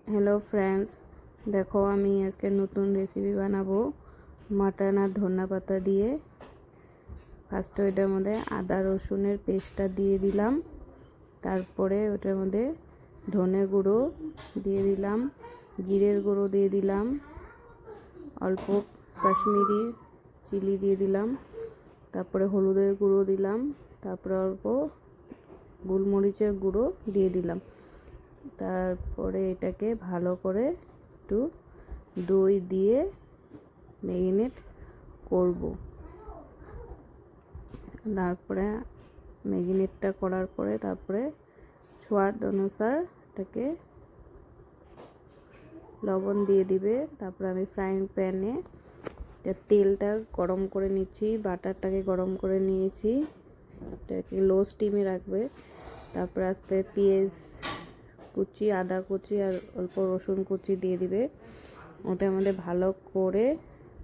Hello friends, দেখো আমি আজকে নতুন রেসিপি বানাবো মাটন আর ধনেপাতা দিয়ে। ফার্স্টে ওইটার মধ্যে আদা রসুনের পেস্টটা দিয়ে দিলাম, তারপরে ওটার মধ্যে ধনে গুঁড়ো দিয়ে দিলাম, জিরের গুঁড়ো দিয়ে দিলাম, অল্প কাশ্মীরি চিলি দিয়ে দিলাম, তারপরে হলুদের গুঁড়ো দিলাম, তারপরে অল্প গোলমরিচের গুঁড়ো দিয়ে দিলাম। তারপরে এটাকে ভালো করে একটু দই দিয়ে ম্যারিনেট করব। তারপরে ম্যারিনেটটা করার পরে তারপরে স্বাদ অনুসার এটাকে লবণ দিয়ে দিবে। তারপরে আমি ফ্রাইং প্যানে তেলটা গরম করে নিচ্ছি, বাটারটাকে গরম করে নিয়েছি, এটাকে লো স্টিমে রাখবে। তারপরে আস্তে পেঁয়াজ কুচি, আদা কুচি আর অল্প রসুন কুচি দিয়ে দিবে। ওটার মধ্যে ভালো করে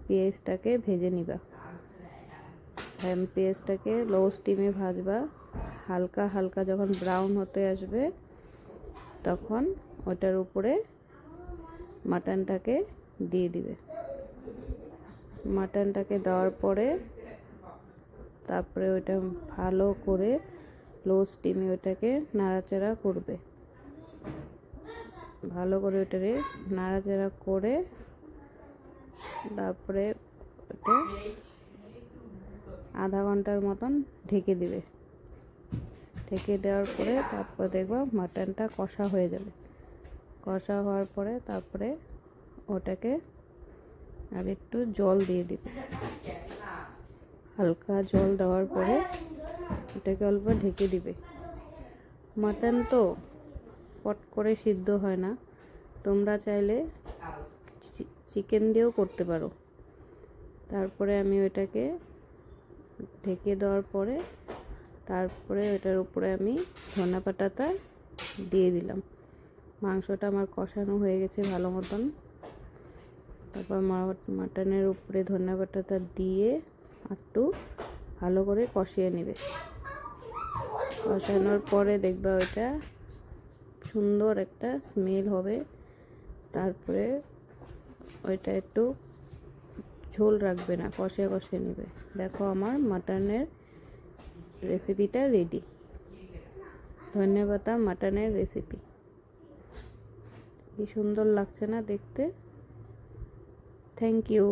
পেঁয়াজটাকে ভেজে নিবা। পেঁয়াজটাকে লো স্টিমে ভাজবা। হালকা হালকা যখন ব্রাউন হতে আসবে তখন ওটার উপরে মাটনটাকে দিয়ে দিবে। মাটনটাকে দেওয়ার পরে তারপরে ওটা ভালো করে লো স্টিমে ওটাকে নাড়াচাড়া করবে। ভালো করে ওটাকে নাড়াচাড়া করে তারপরে ওটা আধা ঘন্টার মতন ঢেকে দিবে। ঢেকে দেওয়ার পরে তারপরে দেখবা মাটনটা কষা হয়ে যাবে। কষা হওয়ার পরে তারপরে ওটাকে আর একটু জল দিয়ে দিবে। হালকা জল দেওয়ার পরে এটাকে অল্প ঢেকে দিবে। মাটন তো পট করে সিদ্ধ হয় না, তোমরা চাইলে চিকেন দিয়েও করতে পারো। তারপরে আমি ওইটাকে ঢেকে দেওয়ার পরে তারপরে ওটার উপরে আমি ধনেপাতাটা দিয়ে দিলাম। মাংসটা আমার কষানো হয়ে গেছে ভালো মতন। তারপর মাটনের উপরে ধনেপাতাটা দিয়ে একটু ভালো করে কষিয়ে নেবে। কষানোর পরে দেখবা ওইটা সুন্দর একটা স্মেল হবে। তারপরে ওইটা একটু ঝোল রাখবে না, কষিয়ে কষিয়ে নেবে। দেখো আমার মাটনের রেসিপিটা রেডি। ধনেপাতা মাটনের রেসিপি কি সুন্দর লাগছে না দেখতে। Thank you.